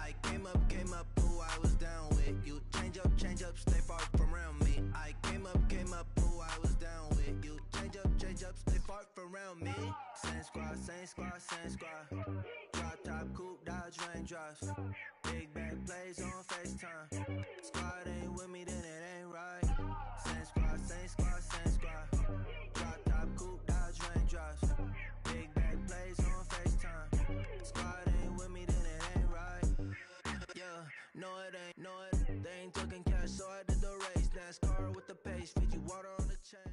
I came up, who I was down with. You change up, stay far from around me. I came up, who I was down with. You change up, stay far from around me. Same squad. Drop top, coupe, dodge raindrops. Big bag plays on FaceTime. Squad ain't with me, then it ain't right. Same squad. Drop top, coupe, dodge raindrops. Big bag plays on FaceTime. Squad ain't with me, then it ain't right. Yeah, no it. They ain't talking cash, so I did the race. NASCAR with the pace, Fiji water on the chain.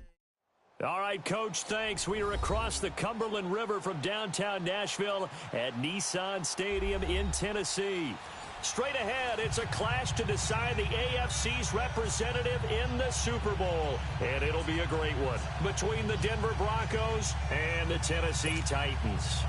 All right, Coach, thanks. We are across the Cumberland River from downtown Nashville at Nissan Stadium in Tennessee. Straight ahead, it's a clash to decide the AFC's representative in the Super Bowl. And it'll be a great one between the Denver Broncos and the Tennessee Titans.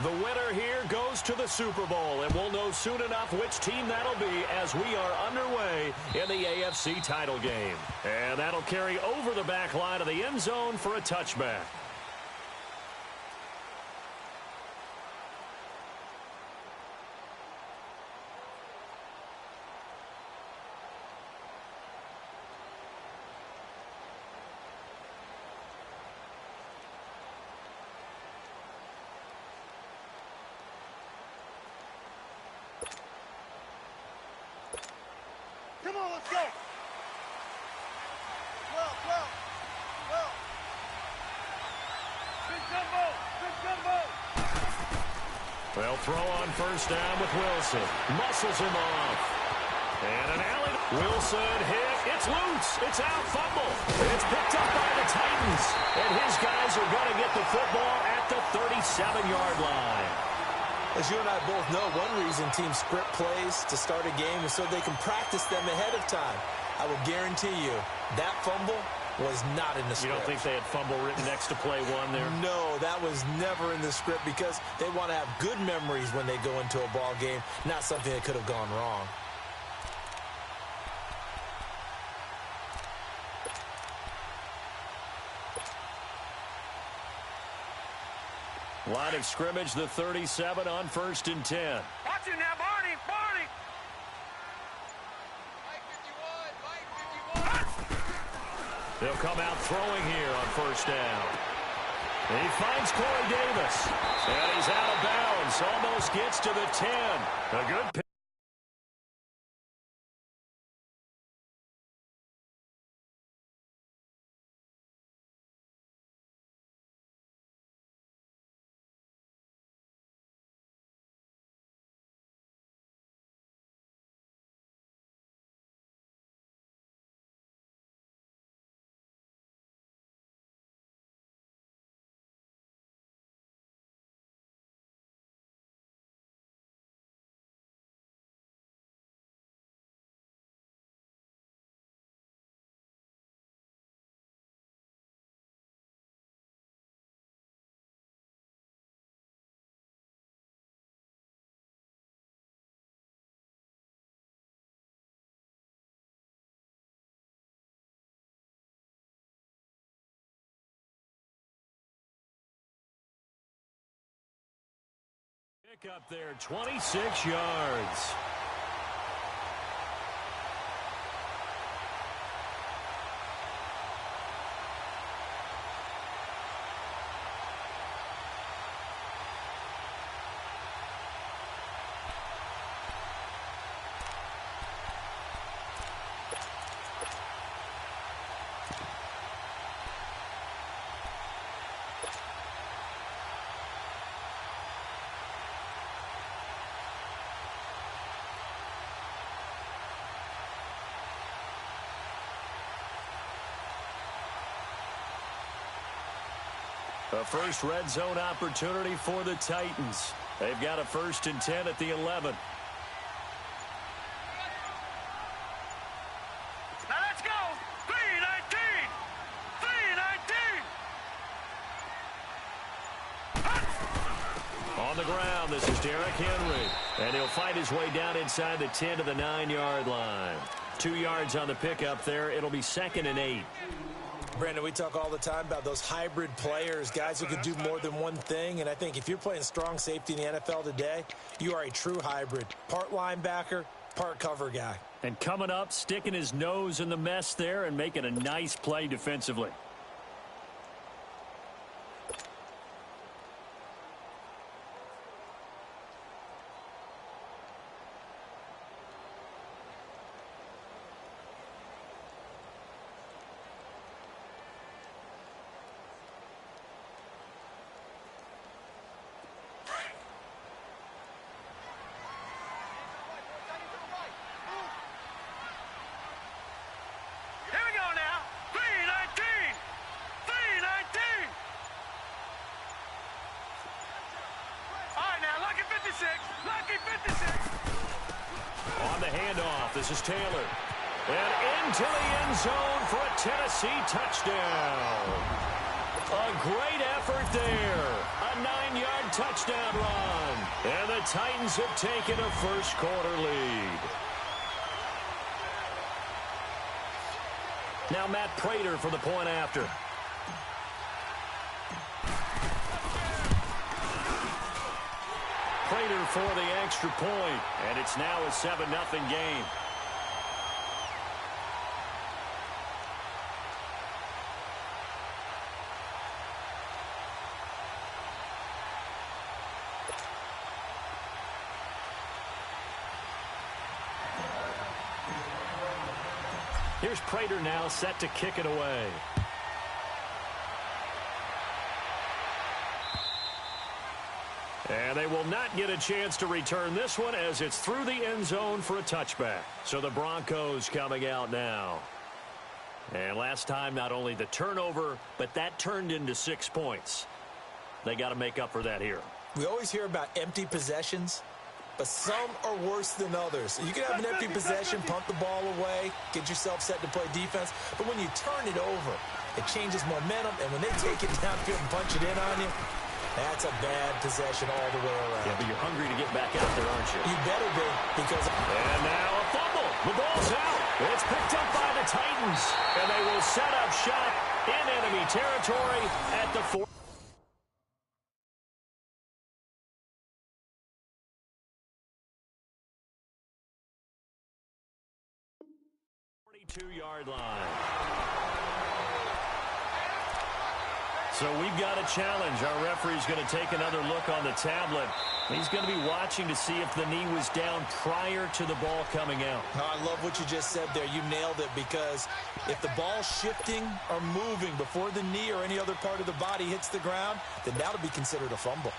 The winner here goes to the Super Bowl, and we'll know soon enough which team that'll be as we are underway in the AFC title game. And that'll carry over the back line of the end zone for a touchback. Come on, let's go. Well. Big jumbo. They'll throw on first down with Wilson. Muscles him off. And an alley. Wilson hit. It's loose. It's out. Fumble. It's picked up by the Titans. And his guys are going to get the football at the 37-yard line. As you and I both know, one reason teams script plays to start a game is so they can practice them ahead of time. I will guarantee you that fumble was not in the script. You don't think they had fumble written next to play one there? No, that was never in the script because they want to have good memories when they go into a ball game, not something that could have gone wrong. Line of scrimmage, the 37 on 1st and 10. Watch it now, Barney. Mike 51. They'll come out throwing here on first down. And he finds Corey Davis. And he's out of bounds. Almost gets to the 10. A good pick. Pick up there, 26 yards. A first red zone opportunity for the Titans. They've got a 1st and 10 at the 11. Now let's go. 3:19. ground. This is Derrick Henry. And he'll fight his way down inside the 10 to the 9-yard line. 2 yards on the pickup there. It'll be 2nd and 8. Brandon, we talk all the time about those hybrid players, guys who can do more than one thing. And I think if you're playing strong safety in the NFL today, you are a true hybrid. Part linebacker, part cover guy. And coming up, sticking his nose in the mess there and making a nice play defensively. Lucky 56. On the handoff, this is Taylor. And into the end zone for a Tennessee touchdown. A great effort there. A 9-yard touchdown run. And the Titans have taken a first-quarter lead. Now Matt Prater for the point after. Prater for the extra point, and it's now a 7-0 game. Here's Prater now set to kick it away. And they will not get a chance to return this one as it's through the end zone for a touchback. So the Broncos coming out now. And last time, not only the turnover, but that turned into 6 points. They got to make up for that here. We always hear about empty possessions, but some are worse than others. You can have an empty possession, punt the ball away, get yourself set to play defense. But when you turn it over, it changes momentum. And when they take it downfield and punch it in on you, that's a bad possession all the way around. Yeah, but you're hungry to get back out there, aren't you? You better be, because... And now a fumble. The ball's out. It's picked up by the Titans. And they will set up shop in enemy territory at the 4. 42-yard line. So we've got a challenge. Our referee's going to take another look on the tablet. He's going to be watching to see if the knee was down prior to the ball coming out. No, I love what you just said there. You nailed it, because if the ball's shifting or moving before the knee or any other part of the body hits the ground, then that'll be considered a fumble.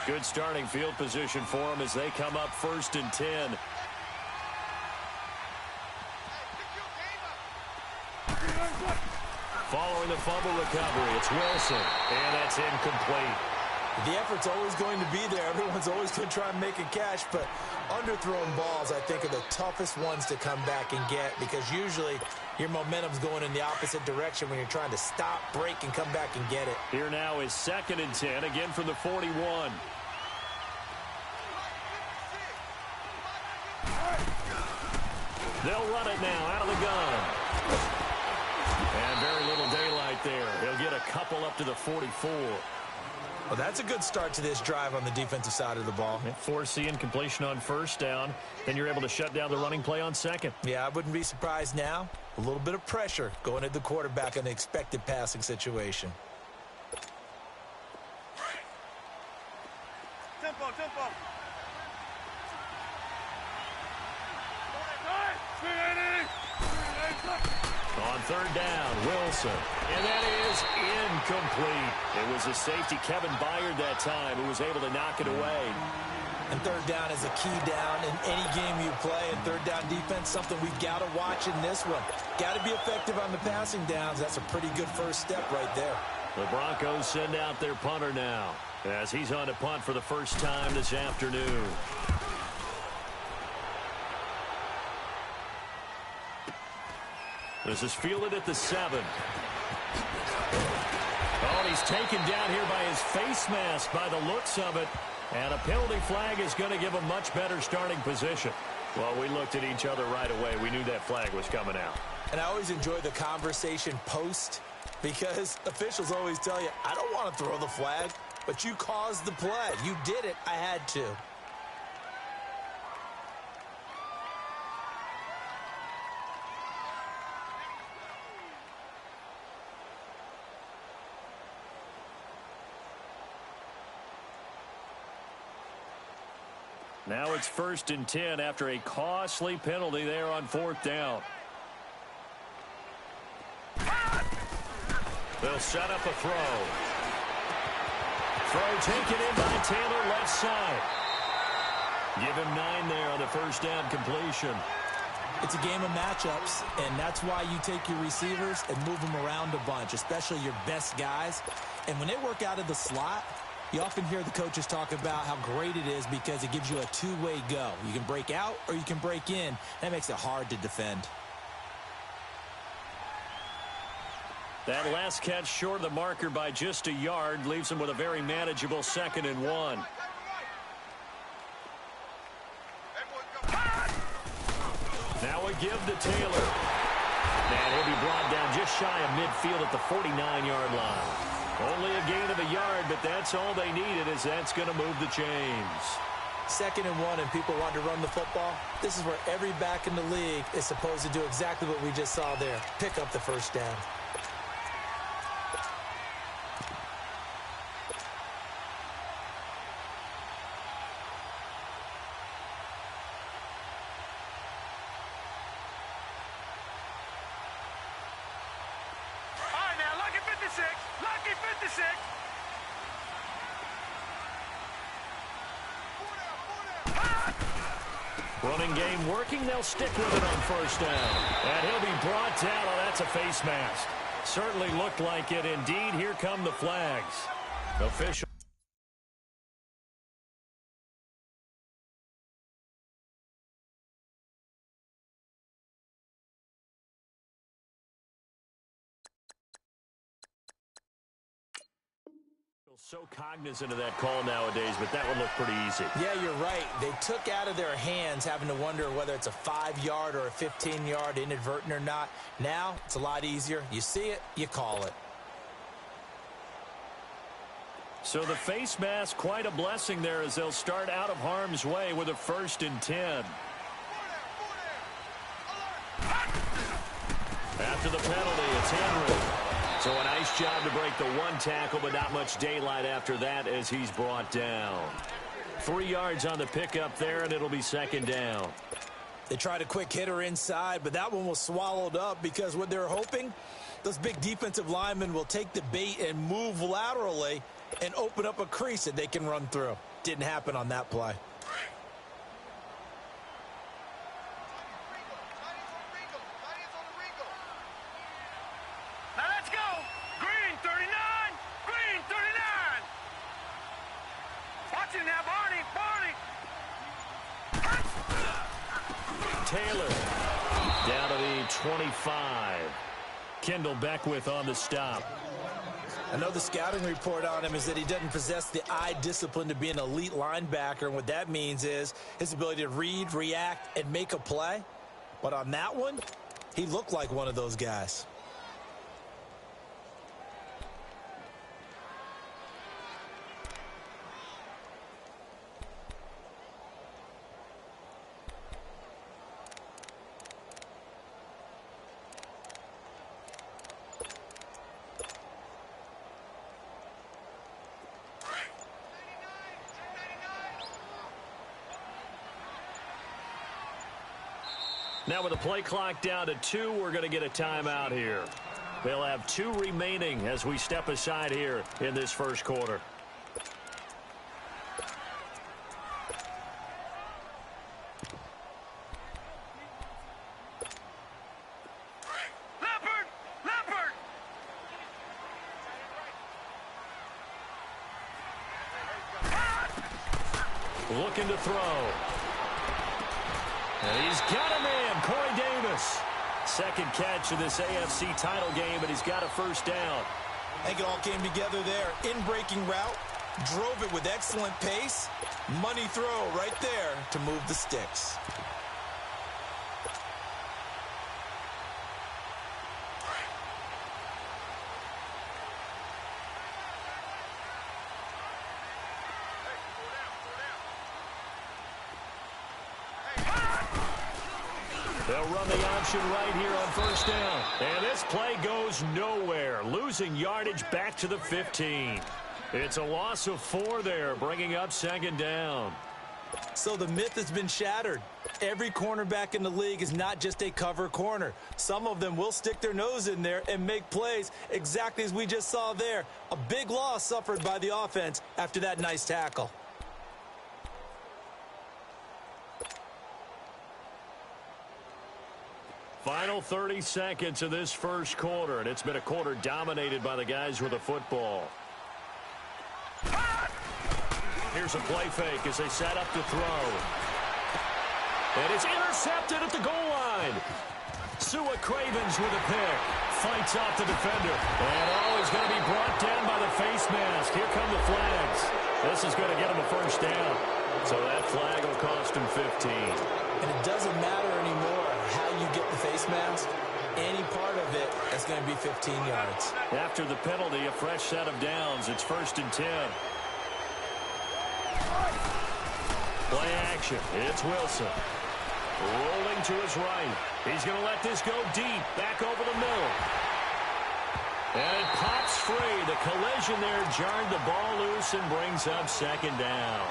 Good starting field position for them as they come up 1st and 10. Following the fumble recovery, it's Wilson, and that's incomplete. The effort's always going to be there. Everyone's always going to try and make a catch, but underthrown balls, I think, are the toughest ones to come back and get, because usually your momentum's going in the opposite direction when you're trying to stop, break, and come back and get it. Here now is 2nd and 10, again from the 41. They'll run it now out of the gun. And very little daylight there. He'll get a couple up to the 44. Well, that's a good start to this drive on the defensive side of the ball. Forcing completion on 1st down. Then you're able to shut down the running play on 2nd. Yeah, I wouldn't be surprised now. A little bit of pressure going at the quarterback in an expected passing situation. Tempo. On 3rd down, Wilson. And that is incomplete. It was a safety, Kevin Byard, that time, who was able to knock it away. And 3rd down is a key down in any game you play. And 3rd down defense, something we've got to watch in this one. Got to be effective on the passing downs. That's a pretty good first step right there. The Broncos send out their punter now, as he's on to punt for the first time this afternoon. This is fielded at the 7. he's taken down here by his face mask by the looks of it. And a penalty flag is going to give a much better starting position. Well, we looked at each other right away. We knew that flag was coming out. And I always enjoy the conversation post because officials always tell you, I don't want to throw the flag, but you caused the play. You did it. I had to. Now it's 1st and 10 after a costly penalty there on 4th down. They'll set up a throw. Throw taken in by Taylor, left side. Give him 9 there on the 1st down completion. It's a game of matchups, and that's why you take your receivers and move them around a bunch, especially your best guys. And when they work out of the slot, you often hear the coaches talk about how great it is because it gives you a two-way go. You can break out or you can break in. That makes it hard to defend. That last catch short of the marker by just a yard leaves him with a very manageable 2nd and 1. Now a give to Taylor. And he'll be brought down just shy of midfield at the 49-yard line. Only a gain of a yard, but that's all they needed, as that's going to move the chains. 2nd and 1, and people want to run the football. This is where every back in the league is supposed to do exactly what we just saw there. Pick up the 1st down. Lucky 56. Running game working. They'll stick with it on 1st down. And he'll be brought down. Oh, that's a face mask. Certainly looked like it. Indeed, here come the flags. Official. So cognizant of that call nowadays, but that one looked pretty easy. Yeah, you're right. They took out of their hands having to wonder whether it's a 5-yard or a 15-yard inadvertent or not. Now, it's a lot easier. You see it, you call it. So the face mask, quite a blessing there as they'll start out of harm's way with a 1st and 10. After the penalty, it's Henry. So a nice job to break the 1 tackle, but not much daylight after that as he's brought down. 3 yards on the pickup there, and it'll be 2nd down. They tried a quick hitter inside, but that one was swallowed up because what they're hoping, those big defensive linemen will take the bait and move laterally and open up a crease that they can run through. Didn't happen on that play. Now let's go. Green 39. Green 39. Watch it now, Barney. Taylor down to the 25. Kendall Beckwith on the stop. I know the scouting report on him is that he doesn't possess the eye discipline to be an elite linebacker, and what that means is his ability to read, react, and make a play. But on that one, he looked like one of those guys. Now with the play clock down to 2, we're going to get a timeout here. They'll have 2 remaining as we step aside here in this first quarter. Leopard. Looking to throw. And he's got a man, Corey Davis. Second catch of this AFC title game, and he's got a 1st down. I think it all came together there. In-breaking route, drove it with excellent pace. Money throw right there to move the sticks. They'll run the option right here on first down. And this play goes nowhere. Losing yardage back to the 15. It's a loss of 4 there, bringing up second down. So the myth has been shattered. Every cornerback in the league is not just a cover corner. Some of them will stick their nose in there and make plays exactly as we just saw there. A big loss suffered by the offense after that nice tackle. Final 30 seconds of this first quarter, and it's been a quarter dominated by the guys with the football. Here's a play fake as they set up to throw. And it's intercepted at the goal line. Sua Cravens with a pick. Fights off the defender. And he's going to be brought down by the face mask. Here come the flags. This is going to get him a first down. So that flag will cost him 15. And it doesn't matter anymore how you get the face mask. Any part of it is going to be 15 yards. After the penalty, a fresh set of downs. It's 1st and 10. Play action. It's Wilson. Rolling to his right. He's going to let this go deep. Back over the middle. And it pops free. The collision there jarred the ball loose and brings up second down.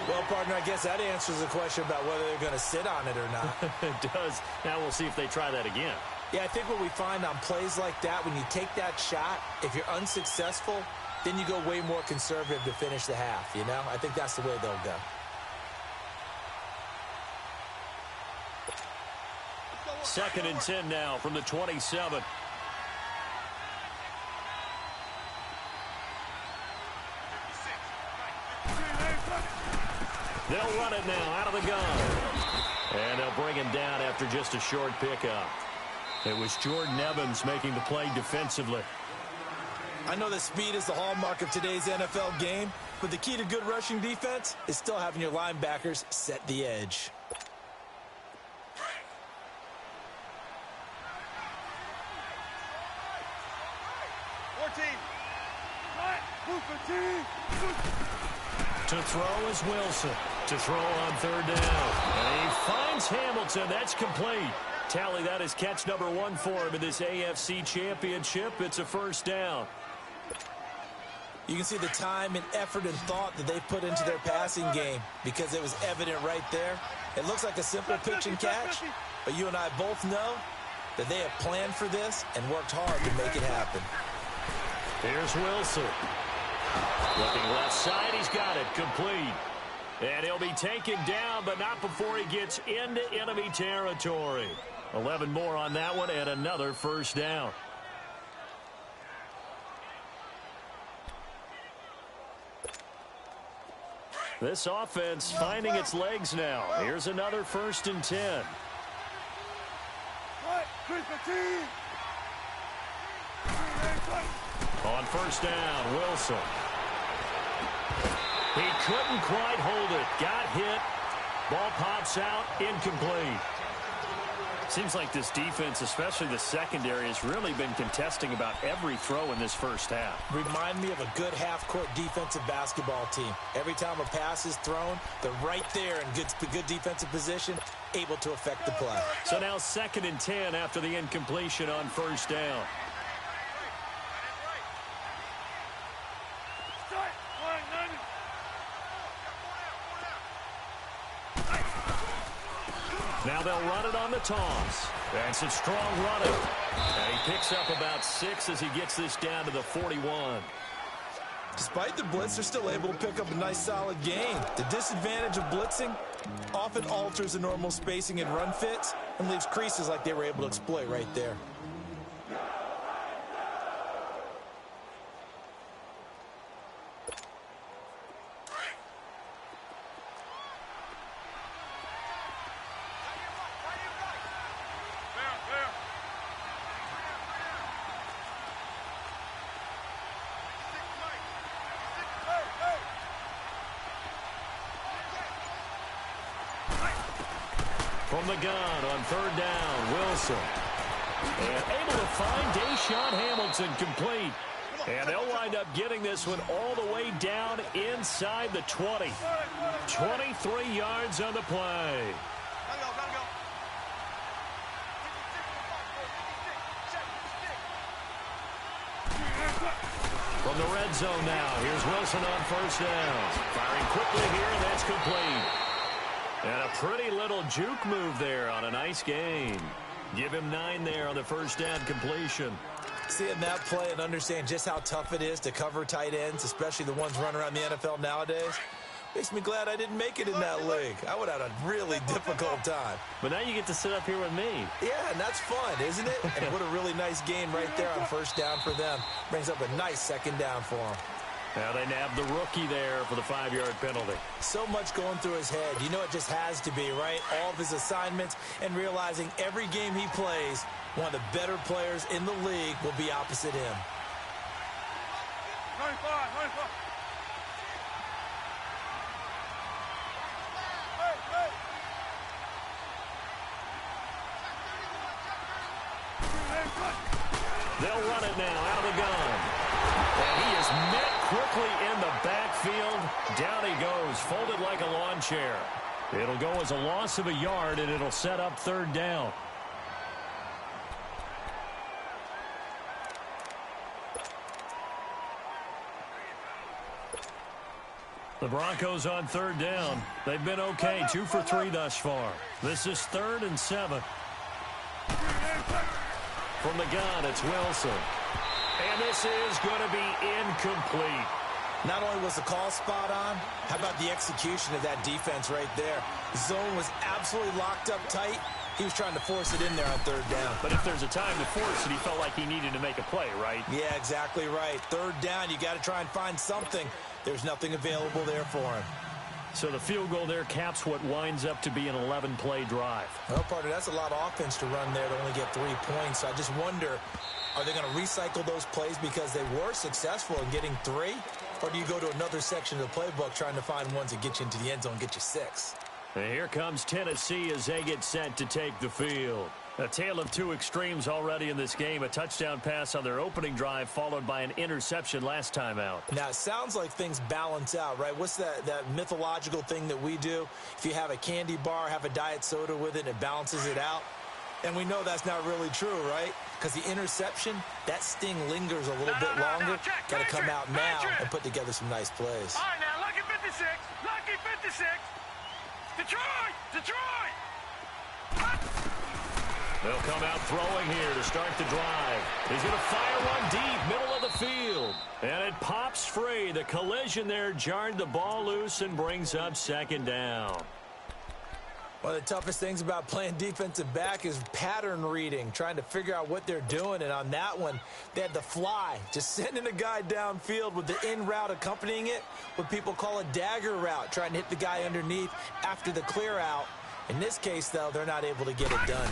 Well, partner, I guess that answers the question about whether they're going to sit on it or not. It does. Now we'll see if they try that again. Yeah, I think what we find on plays like that, when you take that shot, if you're unsuccessful, then you go way more conservative to finish the half, you know? I think that's the way they'll go. Second and 10 now from the 27. They'll run it now out of the gun. And they'll bring him down after just a short pickup. It was Jordan Evans making the play defensively. I know that speed is the hallmark of today's NFL game, but the key to good rushing defense is still having your linebackers set the edge. To throw is Wilson. To throw on third down. And he finds Hamilton. That's complete. Tally, that is catch number 1 for him in this AFC Championship. It's a first down. You can see the time and effort and thought that they put into their passing game because it was evident right there. It looks like a simple pitch and catch, but you and I both know that they have planned for this and worked hard to make it happen. Here's Wilson. Looking left side, he's got it, complete. And he'll be taken down, but not before he gets into enemy territory. 11 more on that one, and another first down. This offense finding its legs now. Here's another 1st and 10. On first down, Wilson. He couldn't quite hold it. Got hit. Ball pops out. Incomplete. Seems like this defense, especially the secondary, has really been contesting about every throw in this first half. Remind me of a good half-court defensive basketball team. Every time a pass is thrown, they're right there in good defensive position, able to affect the play. So now 2nd and 10 after the incompletion on first down. Now they'll run it on the toss. That's a strong running. And he picks up about 6 as he gets this down to the 41. Despite the blitz, they're still able to pick up a nice solid gain. The disadvantage of blitzing often alters the normal spacing and run fits and leaves creases like they were able to exploit right there. From the gun on third down, Wilson. And able to find Deshaun Hamilton complete. And they'll wind up getting this one all the way down inside the 20. 23 yards on the play. From the red zone now, here's Wilson on first down. Firing quickly here, and that's complete. And a pretty little juke move there on a nice gain. Give him 9 there on the first down completion. Seeing that play and understand just how tough it is to cover tight ends, especially the ones running around the NFL nowadays, makes me glad I didn't make it in that league. I would have had a really difficult time. But now you get to sit up here with me. Yeah, and that's fun, isn't it? And what a really nice game right there on first down for them. Brings up a nice second down for them. Now they nab the rookie there for the 5-yard penalty. So much going through his head. You know it just has to be, right? All of his assignments and realizing every game he plays, one of the better players in the league will be opposite him. 95, 95. They'll run it now out of the gun. And he is met quickly in the backfield. Down he goes, folded like a lawn chair. It'll go as a loss of a yard, and it'll set up third down. The Broncos on third down. They've been okay, 2 for 3 thus far. This is 3rd and 7. From the gun, it's Wilson. And this is going to be incomplete. Not only was the call spot on, how about the execution of that defense right there? The zone was absolutely locked up tight. He was trying to force it in there on third down. But if there's a time to force it, he felt like he needed to make a play, right? Yeah, exactly right. Third down, you got to try and find something. There's nothing available there for him. So the field goal there caps what winds up to be an 11-play drive. Well, partner, that's a lot of offense to run there to only get 3 points. So I just wonder, are they going to recycle those plays because they were successful in getting 3? Or do you go to another section of the playbook trying to find ones that get you into the end zone and get you 6? And here comes Tennessee as they get set to take the field. A tale of 2 extremes already in this game. A touchdown pass on their opening drive followed by an interception last time out. Now, it sounds like things balance out, right? What's that mythological thing that we do? If you have a candy bar, have a diet soda with it, and it balances it out. And we know that's not really true, right? Because the interception, that sting lingers a little bit longer. Got to come out now and put together some nice plays. All right, now, lucky 56. Lucky 56. Detroit! Detroit! They'll come out throwing here to start the drive. He's going to fire one deep, middle of the field. And it pops free. The collision there jarred the ball loose and brings up second down. One of the toughest things about playing defensive back is pattern reading, trying to figure out what they're doing. And on that one, they had the fly, just sending a guy downfield with the in route accompanying it, what people call a dagger route, trying to hit the guy underneath after the clear out. In this case, though, they're not able to get it done.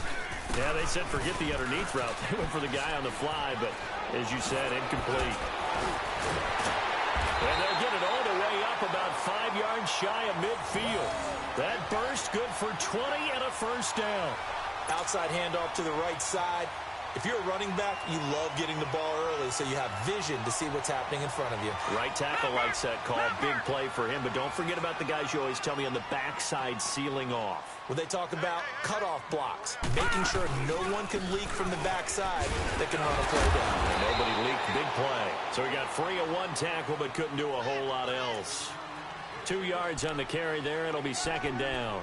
Yeah, they said forget the underneath route. They went for the guy on the fly, but as you said, incomplete. And they'll get it all the way up about 5 yards shy of midfield. That burst good for 20 and a first down. Outside handoff to the right side. If you're a running back, you love getting the ball early so you have vision to see what's happening in front of you. Right tackle likes that call. Big play for him, but don't forget about the guys you always tell me on the backside sealing off. Well, they talk about cutoff blocks, making sure no one can leak from the backside that can run a play down. Nobody leaked. Big play. So he got free of 1 tackle but couldn't do a whole lot else. 2 yards on the carry there. It'll be second down.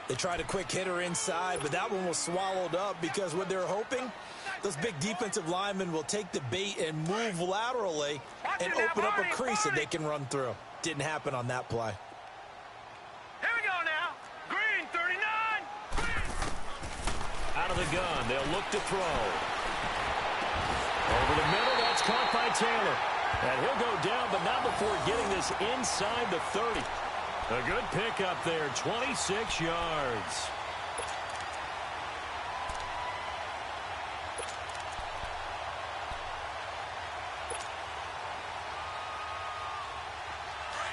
They tried a quick hitter inside, but that one was swallowed up because what they're hoping, those big defensive linemen will take the bait and move laterally and open up a crease that they can run through. Didn't happen on that play. Here we go now. Green, 39. Out of the gun, they'll look to throw. Over the middle, that's caught by Taylor. And he'll go down, but not before getting this inside the 30. A good pickup there, 26 yards.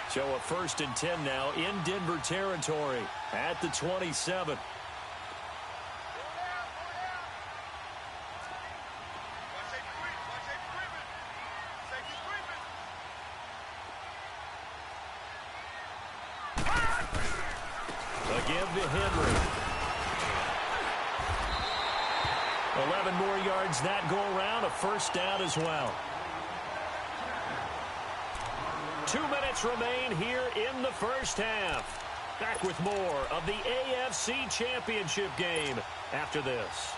So a 1st and 10 now in Denver territory at the 27. Again to Henry. 11 more yards that go around, a first down as well. 2 minutes remain here in the first half. Back with more of the AFC Championship game after this.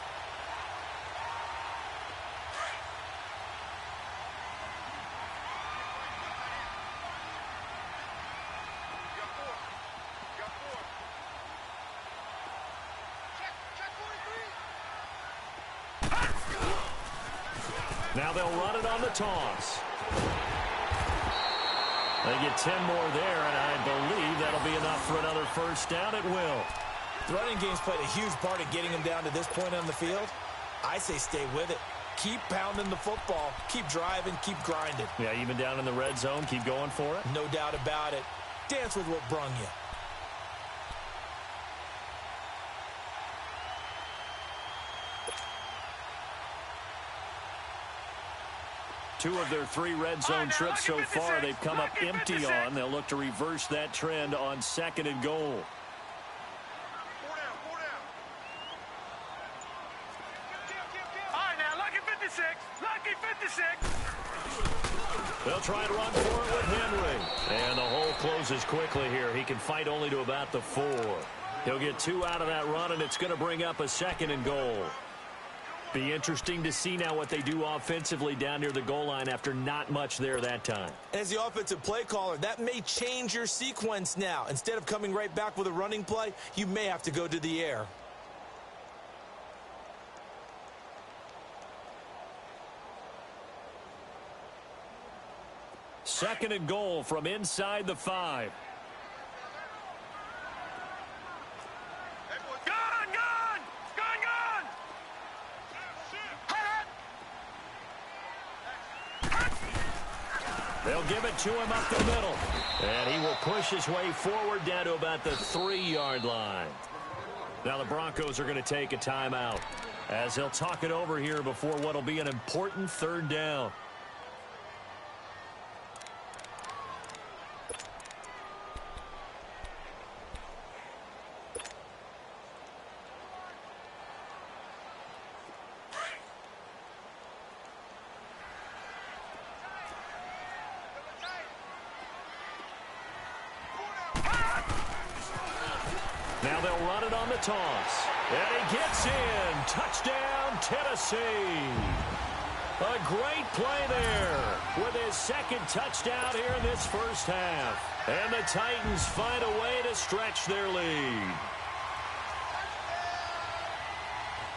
Now they'll run it on the toss. They get 10 more there, and I believe that'll be enough for another first down. It will. The running game's played a huge part in getting them down to this point on the field. I say stay with it. Keep pounding the football. Keep driving. Keep grinding. Yeah, even down in the red zone, keep going for it. No doubt about it. Dance with what brung you. Two of their 3 red zone trips so far, they've come up empty on. They'll look to reverse that trend on 2nd and goal. All right, now, lucky 56. Lucky 56. They'll try and run for it with Henry. And the hole closes quickly here. He can fight only to about the 4. He'll get 2 out of that run, and it's going to bring up a 2nd and goal. Be interesting to see now what they do offensively down near the goal line after not much there that time. As the offensive play caller, that may change your sequence now. Instead of coming right back with a running play, you may have to go to the air. Second and goal from inside the 5. They'll give it to him up the middle. And he will push his way forward down to about the 3-yard line. Now the Broncos are going to take a timeout as they'll talk it over here before what will be an important 3rd down. Now they'll run it on the toss. And he gets in. Touchdown, Tennessee. A great play there with his 2nd touchdown here in this first half. And the Titans find a way to stretch their lead.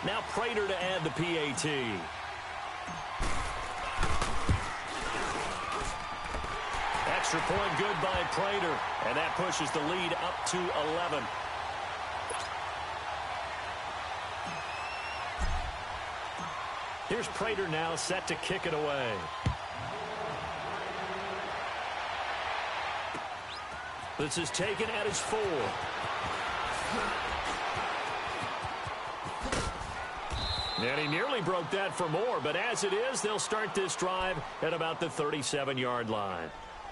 Now Prater to add the PAT. Extra point good by Prater. And that pushes the lead up to 11. Here's Prater now set to kick it away. This is taken at his 4. And he nearly broke that for more, but as it is, they'll start this drive at about the 37-yard line.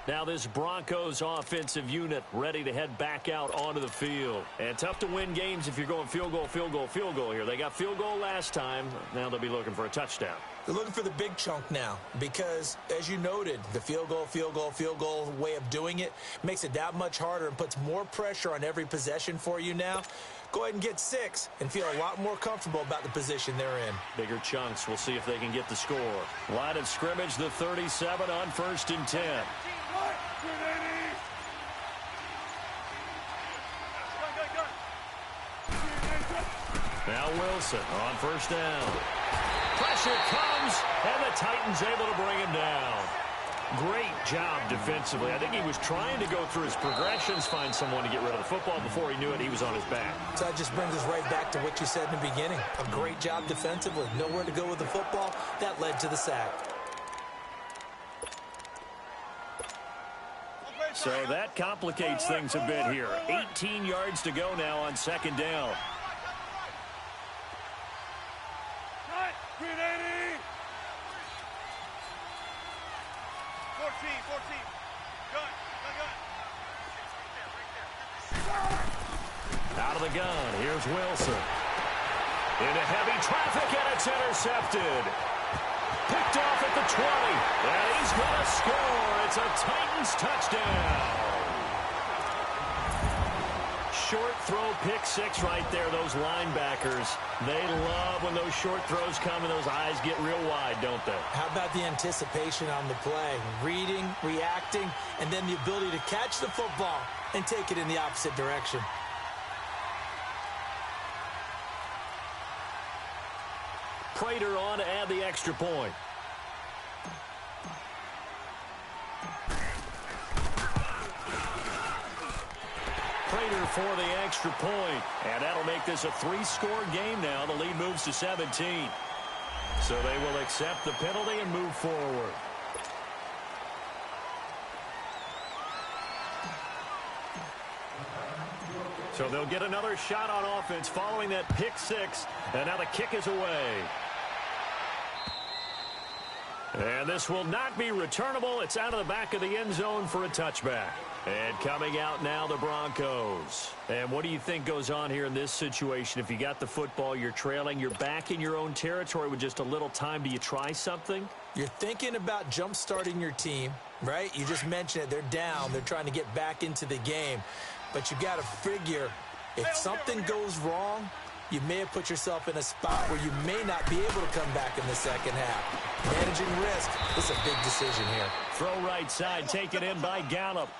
Now this Broncos offensive unit ready to head back out onto the field. And tough to win games if you're going field goal, field goal, field goal here. They got field goal last time. Now they'll be looking for a touchdown. They're looking for the big chunk now because, as you noted, the field goal way of doing it makes it that much harder and puts more pressure on every possession for you now. Go ahead and get 6 and feel a lot more comfortable about the position they're in. Bigger chunks. We'll see if they can get the score. Line of scrimmage, the 37 on 1st and 10. Now Wilson on 1st down. Pressure comes, and the Titans able to bring him down. Great job defensively. I think he was trying to go through his progressions, find someone to get rid of the football. Before he knew it, he was on his back. So that just brings us right back to what you said in the beginning. A great job defensively. Nowhere to go with the football. That led to the sack. So that complicates things a bit here. 18 yards to go now on 2nd down. Out of the gun, here's Wilson. Into heavy traffic, and it's intercepted. Picked off at the 20, and he's going to score. It's a Titans touchdown. Short throw, pick six right there, those linebackers. They love when those short throws come and those eyes get real wide, don't they? How about the anticipation on the play? Reading, reacting, and then the ability to catch the football and take it in the opposite direction. Prater on to add the extra point. Prater for the extra point. And that'll make this a three-score game now. The lead moves to 17. So they will accept the penalty and move forward. So they'll get another shot on offense following that pick six. And now the kick is away. And this will not be returnable. It's out of the back of the end zone for a touchback. And coming out now, the Broncos. And what do you think goes on here in this situation? If you got the football, you're trailing, you're back in your own territory with just a little time. Do you try something? You're thinking about jump-starting your team, right? You just mentioned it. They're down. They're trying to get back into the game. But you got to figure if something goes wrong, you may have put yourself in a spot where you may not be able to come back in the second half. Managing risk is a big decision here. Throw right side, taken in by Gallup.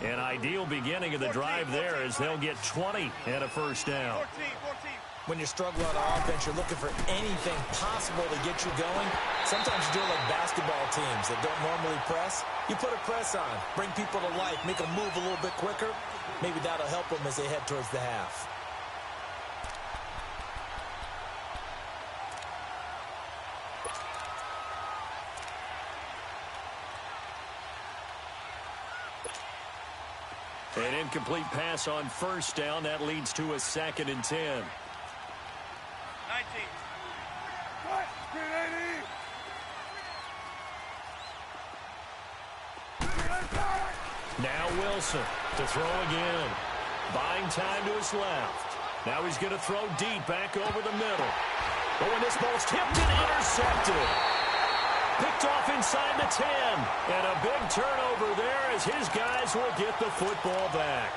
An ideal beginning of the drive there as they'll get 20 and a first down. 14. When you're struggling on offense, you're looking for anything possible to get you going. Sometimes you do it like basketball teams that don't normally press. You put a press on, bring people to life, make them move a little bit quicker. Maybe that'll help them as they head towards the half. An incomplete pass on first down. That leads to a 2nd and 10. 19. Now Wilson to throw again. Buying time to his left. Now he's going to throw deep back over the middle. But when this ball's tipped and intercepted. Picked off inside the 10. And a big turnover there as his guys will get the football back.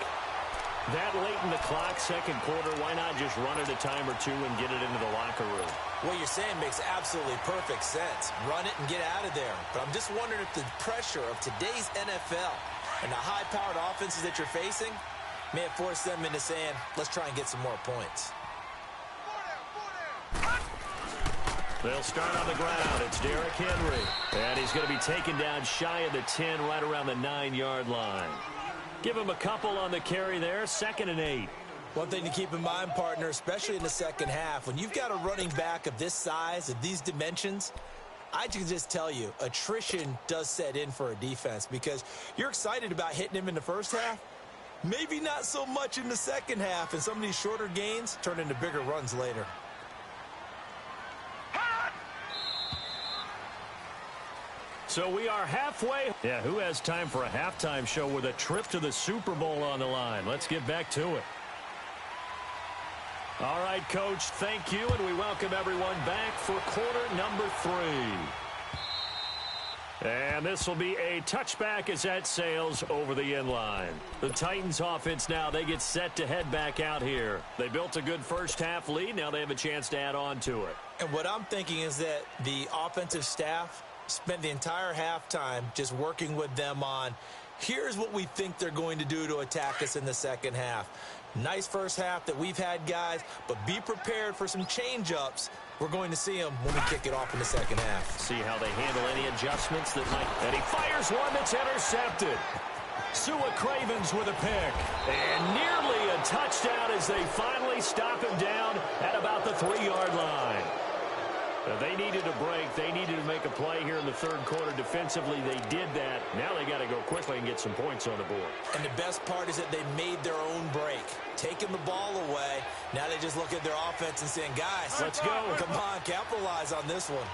That late in the clock, second quarter, why not just run it a time or two and get it into the locker room? What you're saying makes absolutely perfect sense. Run it and get out of there. But I'm just wondering if the pressure of today's NFL and the high-powered offenses that you're facing may have forced them into saying, let's try and get some more points. They'll start on the ground. It's Derrick Henry. And he's going to be taken down shy of the 10, right around the 9-yard line. Give him a couple on the carry there. 2nd and 8. One thing to keep in mind, partner, especially in the second half, when you've got a running back of this size, of these dimensions, I can just tell you, attrition does set in for a defense because you're excited about hitting him in the first half. Maybe not so much in the second half, and some of these shorter gains turn into bigger runs later. So we are halfway. Yeah, who has time for a halftime show with a trip to the Super Bowl on the line? Let's get back to it. All right, Coach, thank you, and we welcome everyone back for quarter number 3. And this will be a touchback as that sails over the end line. The Titans offense now, they get set to head back out here. They built a good first half lead. Now they have a chance to add on to it. And what I'm thinking is that the offensive staff spent the entire halftime just working with them on, here's what we think they're going to do to attack us in the second half. Nice first half that we've had, guys, but be prepared for some change-ups. We're going to see them when we kick it off in the second half. See how they handle any adjustments that might. And he fires one that's intercepted. Sua Cravens with a pick. And nearly a touchdown as they finally stop him down at about the 3-yard line. They needed a break. They needed to make a play here in the third quarter. Defensively, they did that. Now they got to go quickly and get some points on the board. And the best part is that they made their own break. Taking the ball away. Now they just look at their offense and saying, guys, let's go. Come on, capitalize on this one.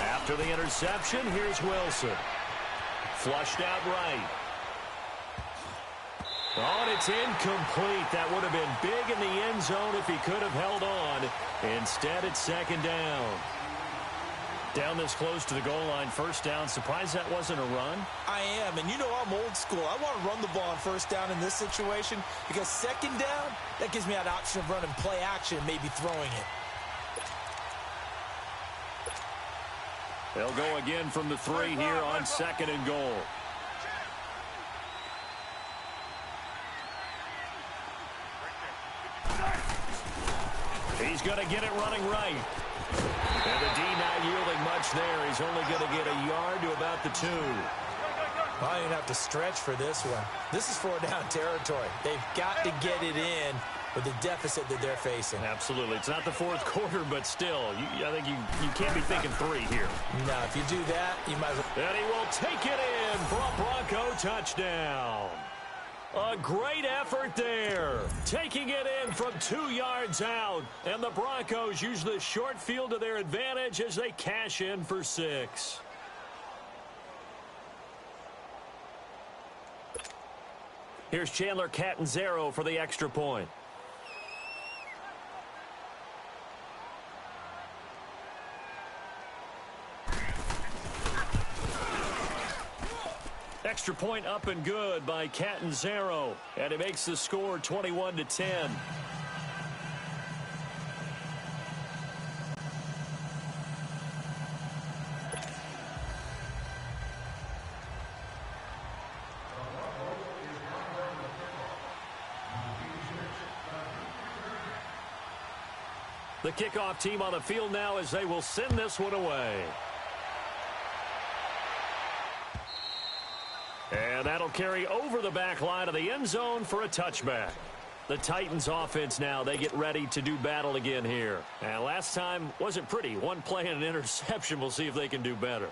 After the interception, here's Wilson. Flushed out right. Oh, and it's incomplete. That would have been big in the end zone if he could have held on. Instead, it's second down. Down this close to the goal line, first down. Surprised that wasn't a run? I am, and you know I'm old school. I want to run the ball on first down in this situation because second down, that gives me that option of running play action and maybe throwing it. They'll go again from the 3 here on second and goal. He's going to get it running right. And the D not yielding much there. He's only going to get a yard to about the 2. I don't even have to stretch for this one. This is 4-down territory. They've got to get it in with the deficit that they're facing. Absolutely. It's not the fourth quarter, but still, I think you can't be thinking 3 here. No, if you do that, you might as well. And he will take it in for a Bronco touchdown. A great effort there. Taking it in from 2 yards out. And the Broncos use the short field to their advantage as they cash in for 6. Here's Chandler Catanzaro for the extra point. Extra point up and good by Catanzaro. And it makes the score 21-10. The kickoff team on the field now as they will send this one away. And that'll carry over the back line of the end zone for a touchback. The Titans offense now, they get ready to do battle again here. And last time wasn't pretty. One play and an interception. We'll see if they can do better.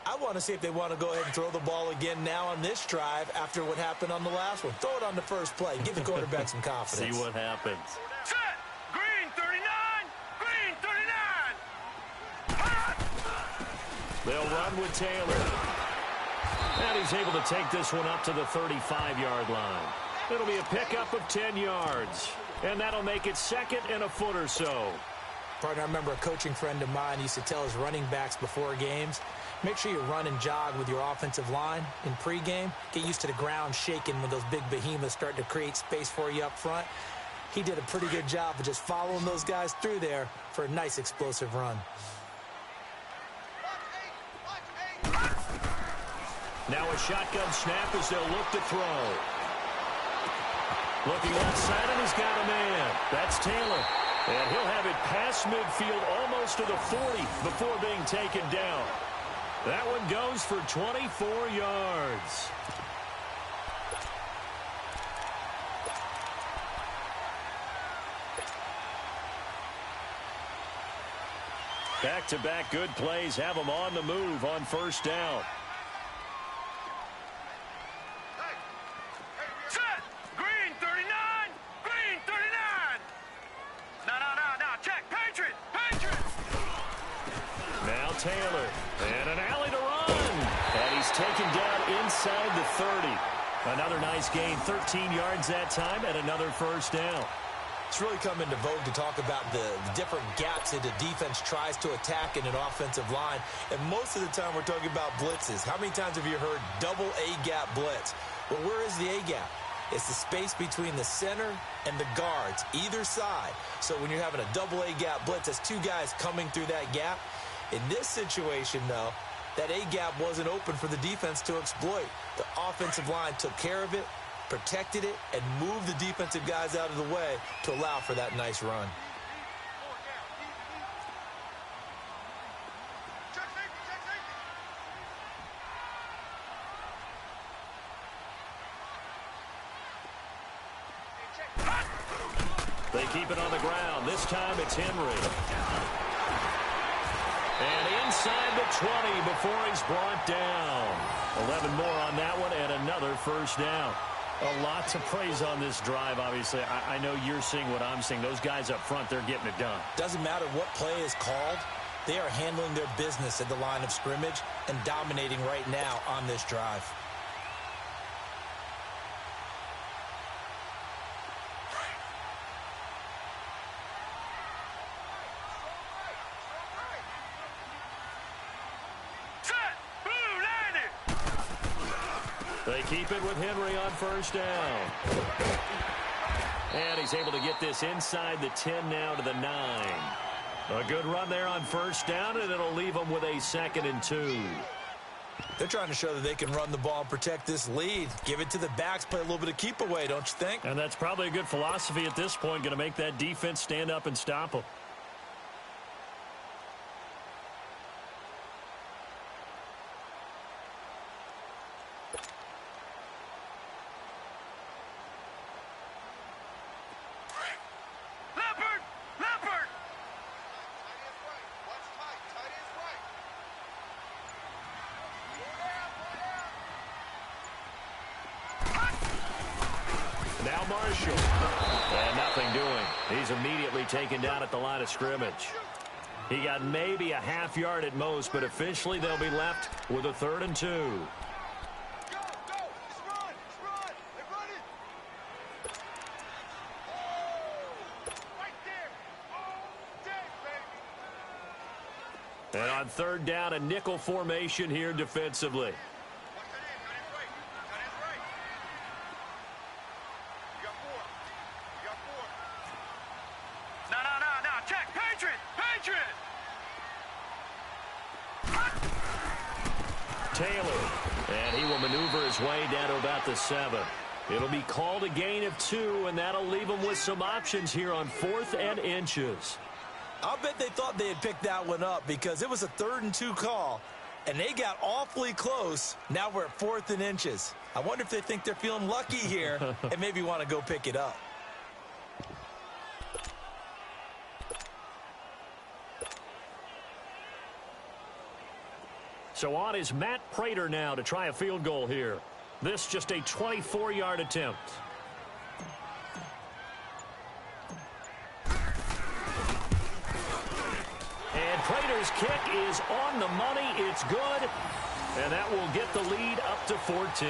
I want to see if they want to go ahead and throw the ball again now on this drive after what happened on the last one. Throw it on the first play. Give the quarterback some confidence. See what happens. Set. Green 39. Green 39. They'll run with Taylor. And he's able to take this one up to the 35-yard line. It'll be a pickup of 10 yards. And that'll make it second and a foot or so. Partner, I remember a coaching friend of mine used to tell his running backs before games, make sure you run and jog with your offensive line in pregame. Get used to the ground shaking when those big behemoths start to create space for you up front. He did a pretty good job of just following those guys through there for a nice explosive run. Now a shotgun snap as they'll look to throw. Looking outside, and he's got a man. That's Taylor. And he'll have it past midfield almost to the 40 before being taken down. That one goes for 24 yards. Back-to-back good plays have them on the move on first down. Taylor, and an alley to run. And he's taken down inside the 30. Another nice gain, 13 yards that time, and another first down. It's really come into vogue to talk about the different gaps that the defense tries to attack in an offensive line. And most of the time we're talking about blitzes. How many times have you heard double A-gap blitz? Well, where is the A-gap? It's the space between the center and the guards, either side. So when you're having a double A-gap blitz, that's 2 guys coming through that gap. In this situation, though, that A-gap wasn't open for the defense to exploit. The offensive line took care of it, protected it, and moved the defensive guys out of the way to allow for that nice run. They keep it on the ground. This time it's Henry. And inside the 20 before he's brought down. 11 more on that one and another first down. A lot to praise on this drive, obviously. I know you're seeing what I'm seeing. Those guys up front, they're getting it done. Doesn't matter what play is called. They are handling their business at the line of scrimmage and dominating right now on this drive. They keep it with Henry on first down. And he's able to get this inside the 10 now to the 9. A good run there on first down, and it'll leave them with a 2nd and 2. They're trying to show that they can run the ball and protect this lead. Give it to the backs, play a little bit of keep away, don't you think? And that's probably a good philosophy at this point, going to make that defense stand up and stop them. Now Marshall. And nothing doing. He's immediately taken down at the line of scrimmage. He got maybe a half yard at most, but officially they'll be left with a 3rd and 2. Go, go. Let's run. They're running. Right there. Dead, baby. And on 3rd down, a nickel formation here defensively. Taylor, and he will maneuver his way down to about the 7. It'll be called a gain of 2, and that'll leave him with some options here on 4th and inches. I'll bet they thought they had picked that one up because it was a 3rd and 2 call, and they got awfully close. Now we're at 4th and inches. I wonder if they think they're feeling lucky here and maybe want to go pick it up. So on is Matt Prater now to try a field goal here. This just a 24-yard attempt. And Prater's kick is on the money. It's good. And that will get the lead up to 14.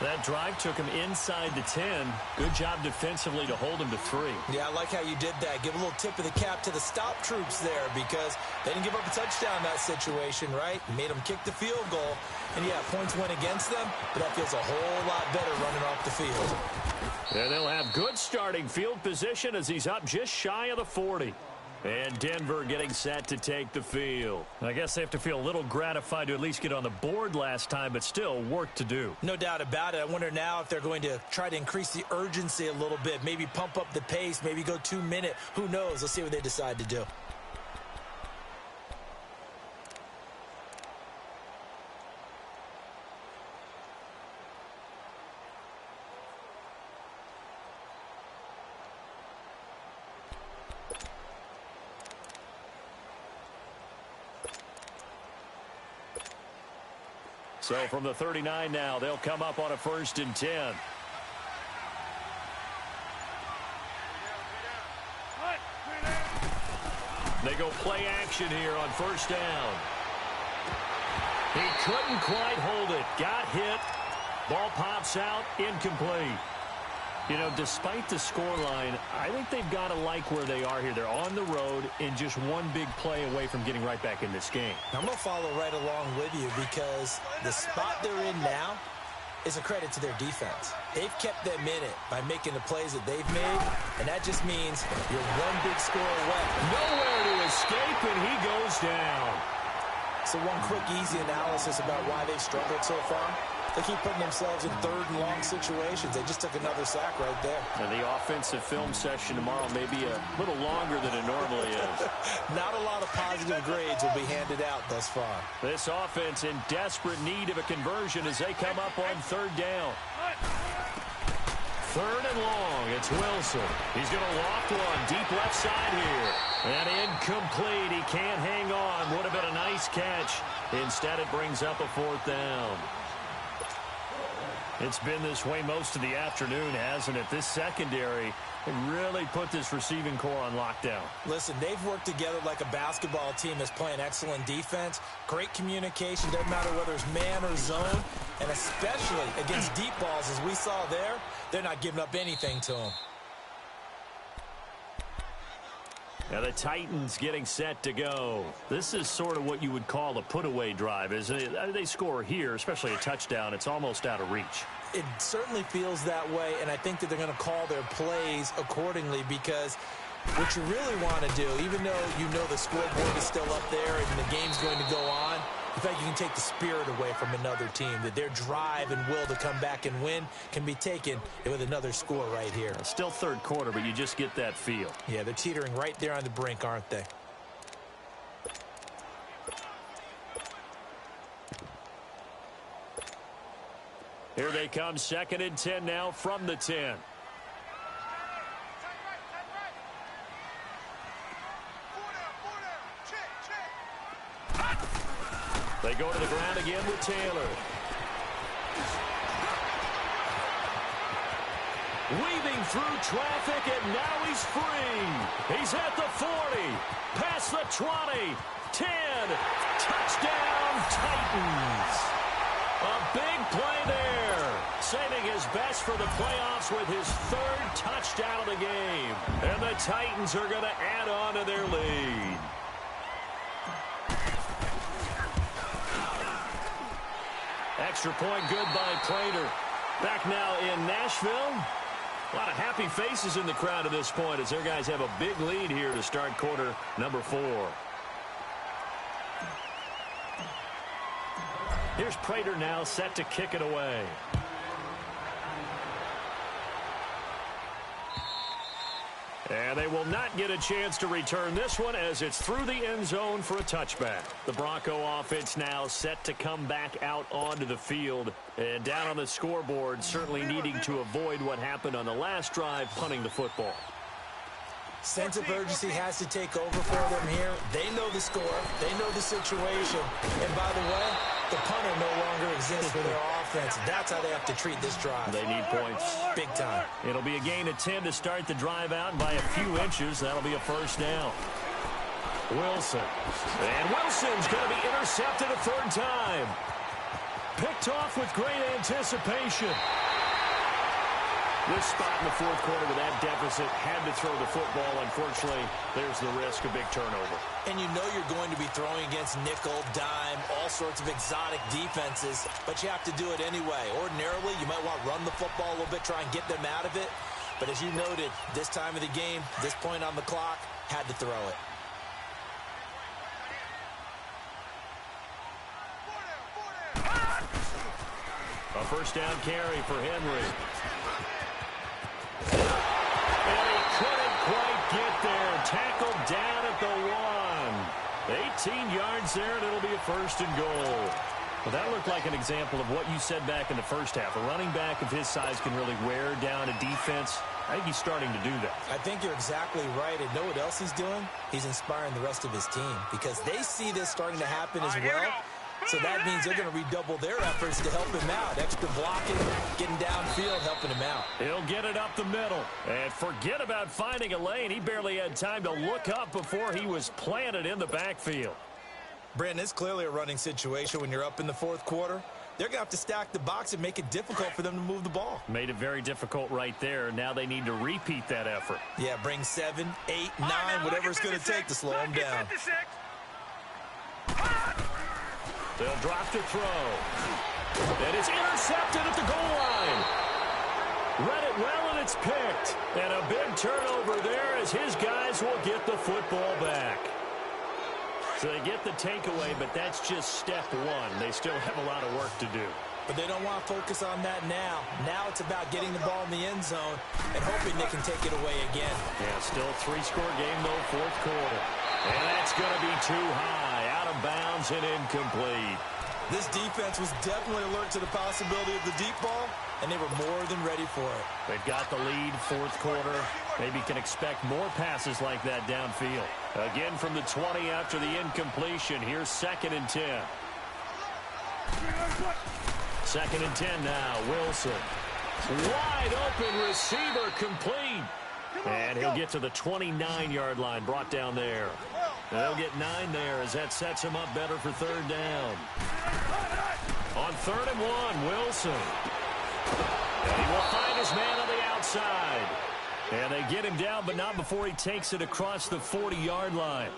That drive took him inside the 10. Good job defensively to hold him to 3. Yeah, I like how you did that. Give a little tip of the cap to the stop troops there because they didn't give up a touchdown in that situation, right? Made them kick the field goal. And, yeah, points went against them, but that feels a whole lot better running off the field. And they'll have good starting field position as he's up just shy of the 40. And Denver getting set to take the field. I guess they have to feel a little gratified to at least get on the board last time, but still work to do. No doubt about it. I wonder now if they're going to try to increase the urgency a little bit, maybe pump up the pace, maybe go 2-minute. Who knows? Let's see what they decide to do. So from the 39 now, they'll come up on a 1st and 10. They go play action here on 1st down. He couldn't quite hold it. Got hit. Ball pops out. Incomplete. You know, despite the scoreline, I think they've got to like where they are here. They're on the road and just one big play away from getting right back in this game. I'm going to follow right along with you because the spot they're in now is a credit to their defense. They've kept them in it by making the plays that they've made, and that just means you're one big score away. Nowhere to escape, and he goes down. So one quick, easy analysis about why they've struggled so far. They keep putting themselves in 3rd and long situations. They just took another sack right there. And the offensive film session tomorrow may be a little longer than it normally is. Not a lot of positive grades will be handed out thus far. This offense in desperate need of a conversion as they come up on 3rd down. 3rd and long. It's Wilson. He's going to loft one deep left side here. And incomplete. He can't hang on. Would have been a nice catch. Instead, it brings up a 4th down. It's been this way most of the afternoon, hasn't it? This secondary really put this receiving core on lockdown. Listen, they've worked together like a basketball team that's playing excellent defense. Great communication, doesn't matter whether it's man or zone. And especially against deep balls, as we saw there, they're not giving up anything to them. And the Titans getting set to go. This is sort of what you would call a put-away drive, isn't it? They score here, especially a touchdown. It's almost out of reach. It certainly feels that way, and I think that they're going to call their plays accordingly because what you really want to do, even though you know the scoreboard is still up there and the game's going to go on, in fact, you can take the spirit away from another team, that their drive and will to come back and win can be taken with another score right here. Still third quarter, but you just get that feel. Yeah, they're teetering right there on the brink, aren't they? Here they come, 2nd and 10 now from the 10. They go to the ground again with Taylor. Weaving through traffic, and now he's free. He's at the 40, past the 20, 10, touchdown Titans. A big play there, saving his best for the playoffs with his 3rd touchdown of the game. And the Titans are going to add on to their lead. Extra point good by Prater. Back now in Nashville. A lot of happy faces in the crowd at this point as their guys have a big lead here to start quarter number 4. Here's Prater now set to kick it away. And they will not get a chance to return this one as it's through the end zone for a touchback. The Bronco offense now set to come back out onto the field. And down on the scoreboard, certainly needing to avoid what happened on the last drive, punting the football. Sense of urgency has to take over for them here. They know the score. They know the situation. And by the way, the punter no longer exists for their offense. That's how they have to treat this drive. They need points. Big time. It'll be a gain of 10 to start the drive out, and by a few inches, that'll be a first down. Wilson. And Wilson's going to be intercepted a 3rd time. Picked off with great anticipation. This spot in the 4th quarter with that deficit, had to throw the football. Unfortunately, there's the risk of big turnover. And you know you're going to be throwing against nickel, dime, all sorts of exotic defenses, but you have to do it anyway. Ordinarily, you might want to run the football a little bit, try and get them out of it. But as you noted, this time of the game, this point on the clock, had to throw it. A first down carry for Henry. And he couldn't quite get there. Tackled down at the 1. 18 yards there, and it'll be a 1st and goal. Well, that looked like an example of what you said back in the first half. A running back of his size can really wear down a defense. I think he's starting to do that. I think you're exactly right. And know what else he's doing? He's inspiring the rest of his team because they see this starting to happen as well. So that means they're going to redouble their efforts to help him out. Extra blocking, getting downfield, helping him out. He'll get it up the middle. And forget about finding a lane. He barely had time to look up before he was planted in the backfield. Brandon, it's clearly a running situation when you're up in the 4th quarter. They're going to have to stack the box and make it difficult for them to move the ball. Made it very difficult right there. Now they need to repeat that effort. Yeah, bring 7, 8, 9, whatever it's going to take to slow them down. They'll drop to throw. And it's intercepted at the goal line. Read it well, and it's picked. And a big turnover there as his guys will get the football back. So they get the takeaway, but that's just step 1. They still have a lot of work to do. But they don't want to focus on that now. Now it's about getting the ball in the end zone and hoping they can take it away again. Yeah, still a 3-score game, though, 4th quarter. And that's going to be too high, out of bounds and incomplete. This defense was definitely alert to the possibility of the deep ball, and they were more than ready for it. They've got the lead, 4th quarter. Maybe can expect more passes like that downfield. Again from the 20 after the incompletion. Here's 2nd and 10. 2nd and 10 now. Wilson. Wide open receiver complete. And he'll get to the 29-yard line, brought down there. They'll get 9 there as that sets him up better for 3rd down. On 3rd and 1, Wilson. And he will find his man on the outside. And they get him down, but not before he takes it across the 40-yard line.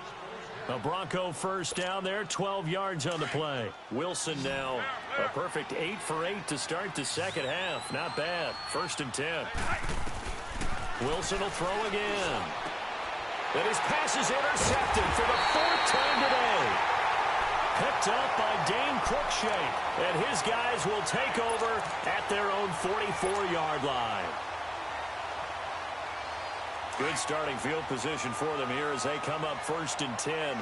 A Bronco first down there, 12 yards on the play. Wilson now a perfect 8 for 8 to start the second half. Not bad. 1st and 10. Wilson will throw again. And his pass is intercepted for the 4th time today. Picked up by Dane Cruikshank. And his guys will take over at their own 44-yard line. Good starting field position for them here as they come up 1st and 10.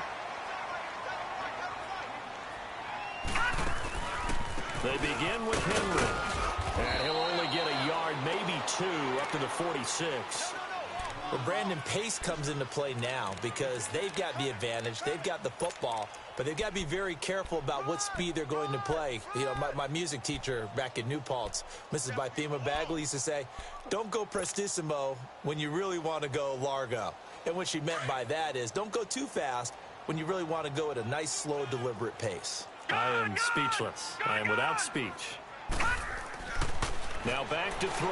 They begin with Henry. And he'll only get a yard, maybe 2, up to the 46. Well, Brandon, pace comes into play now because they've got the advantage. They've got the football, but they've got to be very careful about what speed they're going to play. You know, my music teacher back in New Paltz, Mrs. Bythema Bagley, used to say, don't go prestissimo when you really want to go largo. And what she meant by that is don't go too fast when you really want to go at a nice, slow, deliberate pace. I am speechless. I am without speech. Now back to throw.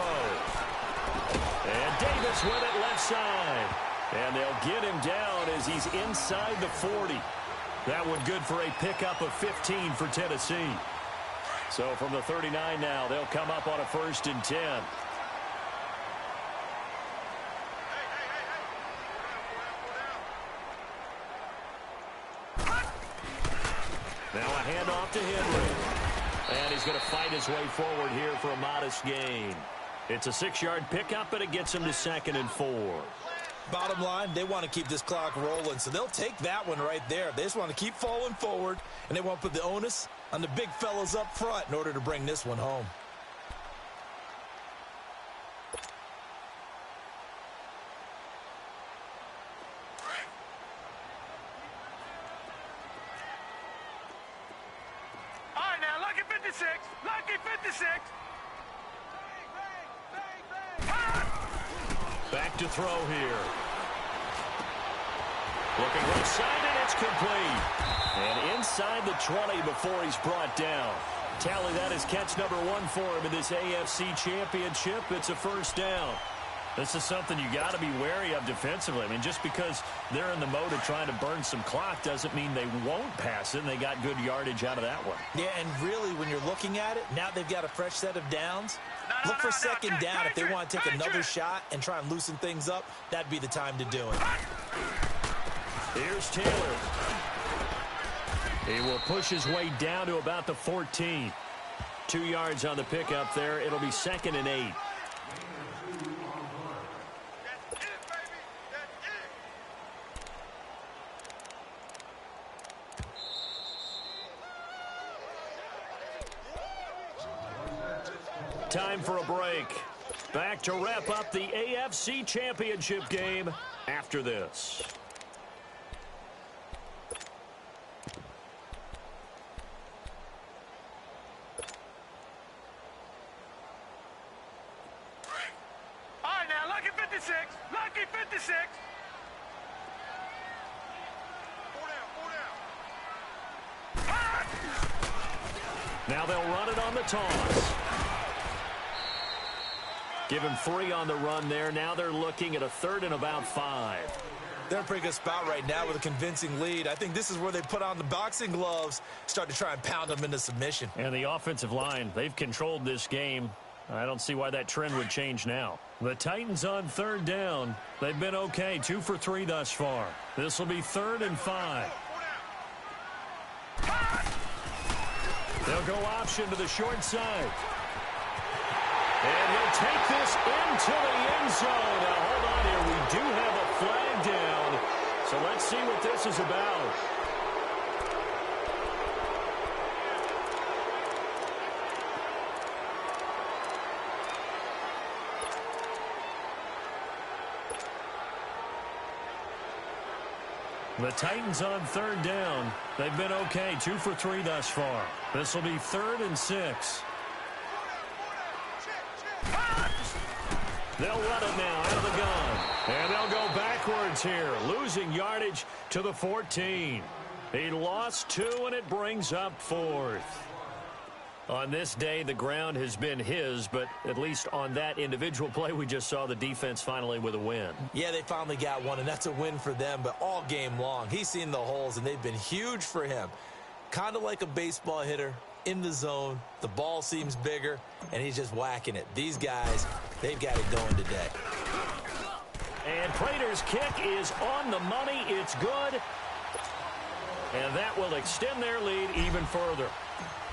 And Davis with it left side. And they'll get him down as he's inside the 40. That one good for a pickup of 15 for Tennessee. So from the 39 now, they'll come up on a 1st and 10. Now a handoff to Henry. And he's going to fight his way forward here for a modest gain. It's a 6-yard pickup, but it gets him to 2nd and 4. Bottom line, they want to keep this clock rolling, so they'll take that one right there. They just want to keep falling forward, and they want to put the onus on the big fellas up front in order to bring this one home. All right, now, lucky 56. Lucky 56. Back to throw here. Looking right side, and it's complete. And inside the 20 before he's brought down. Tally that is catch number 1 for him in this AFC Championship. It's a 1st down. This is something you got to be wary of defensively. I mean, just because they're in the mode of trying to burn some clock doesn't mean they won't pass it, and they got good yardage out of that one. Yeah, and really, when you're looking at it, now they've got a fresh set of downs. Look for 2nd down if they want to take another shot and try and loosen things up. That'd be the time to do it. Here's Taylor. He will push his way down to about the 14. 2 yards on the pickup there. It'll be 2nd and 8. Time for a break. Back to wrap up the AFC Championship game after this. All right, now, lucky 56. Lucky 56. 4 down. Now they'll run it on the toss. Give him 3 on the run there. Now they're looking at a 3rd and about 5. They're in a pretty good spot right now with a convincing lead. I think this is where they put on the boxing gloves, start to try and pound them into submission. And the offensive line, they've controlled this game. I don't see why that trend would change now. The Titans on 3rd down. They've been okay, 2 for 3 thus far. This will be 3rd and 5. They'll go option to the short side. And he'll take this into the end zone. Now, hold on here. We do have a flag down. So let's see what this is about. The Titans on 3rd down. They've been okay, 2 for 3 thus far. This will be 3rd and 6. They'll run it now out of the gun. And they'll go backwards here, losing yardage to the 14. He lost 2, and it brings up 4th. On this day, the ground has been his, but at least on that individual play, we just saw the defense finally with a win. Yeah, they finally got one, and that's a win for them, but all game long, he's seen the holes, and they've been huge for him. Kind of like a baseball hitter in the zone. The ball seems bigger, and he's just whacking it. These guys, they've got it going today. And Prater's kick is on the money. It's good. And that will extend their lead even further.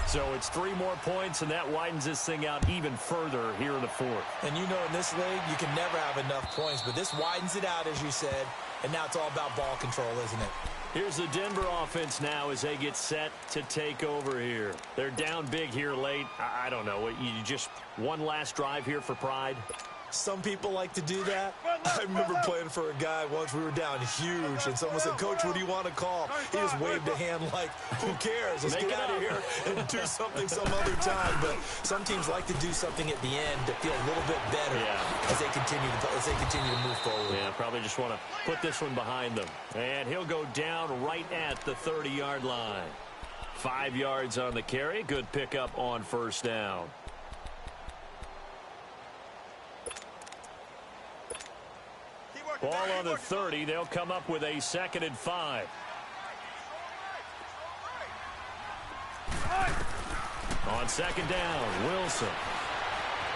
So it's 3 more points, and that widens this thing out even further here in the fourth. And you know in this league, you can never have enough points, but this widens it out, as you said, and now it's all about ball control, isn't it? Here's the Denver offense now as they get set to take over here. They're down big here late. I don't know. You just one last drive here for pride? Some people like to do that. I remember playing for a guy once. We were down huge, and someone said, "Coach, what do you want to call?" He just waved a hand like, "Who cares? Let's get out of here and do something some other time." But some teams like to do something at the end to feel a little bit better as they continue to move forward. Yeah, probably just want to put this one behind them. And he'll go down right at the 30-yard line. 5 yards on the carry. Good pickup on first down. Ball on the 30. They'll come up with a 2nd and 5. On 2nd down, Wilson.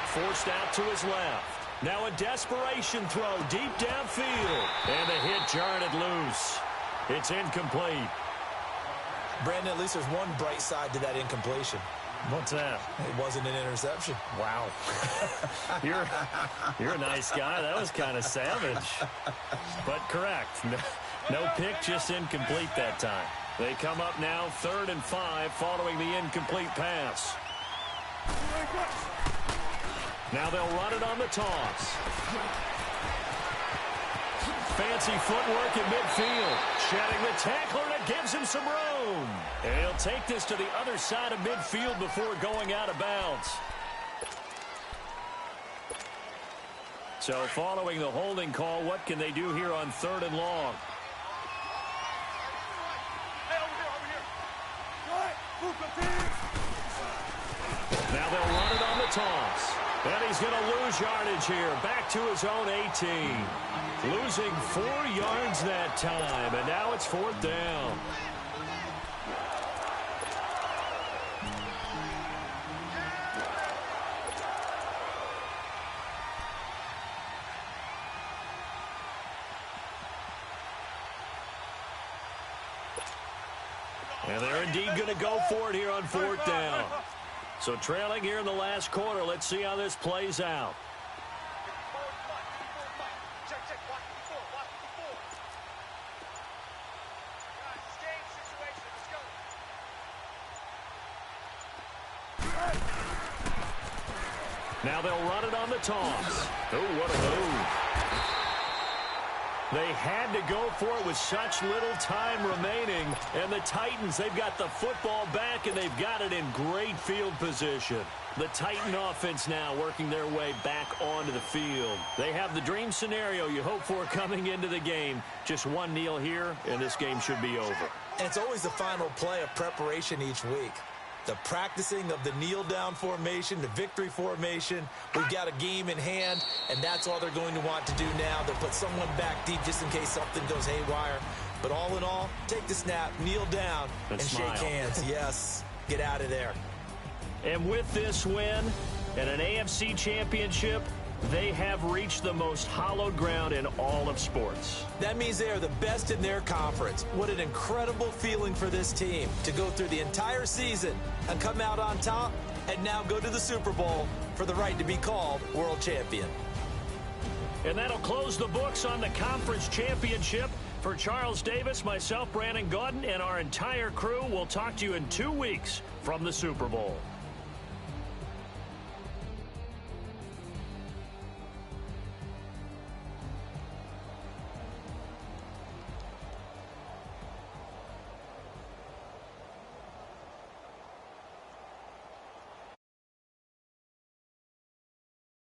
Forced out to his left. Now a desperation throw deep downfield. And the hit jarred it loose. It's incomplete. Brandon, at least there's one bright side to that incompletion. What's that? It wasn't an interception. Wow. You're a nice guy. That was kind of savage. But correct. No pick, just incomplete that time. They come up now 3rd and 5 following the incomplete pass. Now they'll run it on the toss. Fancy footwork in midfield. Shedding the tackler, and it gives him some room. And he'll take this to the other side of midfield before going out of bounds. So following the holding call, what can they do here on 3rd and long? Now they'll run it on the toss. And he's going to lose yardage here. Back to his own 18. Losing 4 yards that time. And now it's 4th down. And they're indeed going to go for it here on 4th down. So trailing here in the last quarter. Let's see how this plays out. Now they'll run it on the toss. Oh, what a move. They had to go for it with such little time remaining. And the Titans, they've got the football back, and they've got it in great field position. The Titan offense now working their way back onto the field. They have the dream scenario you hope for coming into the game. Just one kneel here, and this game should be over. And it's always the final play of preparation each week. The practicing of the kneel-down formation, the victory formation. We've got a game in hand, and that's all they're going to want to do now. They'll put someone back deep just in case something goes haywire. But all in all, take the snap, kneel down, and shake hands. Yes, get out of there. And with this win and an AFC championship, they have reached the most hallowed ground in all of sports. That means they are the best in their conference. What an incredible feeling for this team to go through the entire season and come out on top and now go to the Super Bowl for the right to be called world champion. And that'll close the books on the conference championship. For Charles Davis, myself, Brandon Gaudin, and our entire crew, we'll talk to you in 2 weeks from the Super Bowl.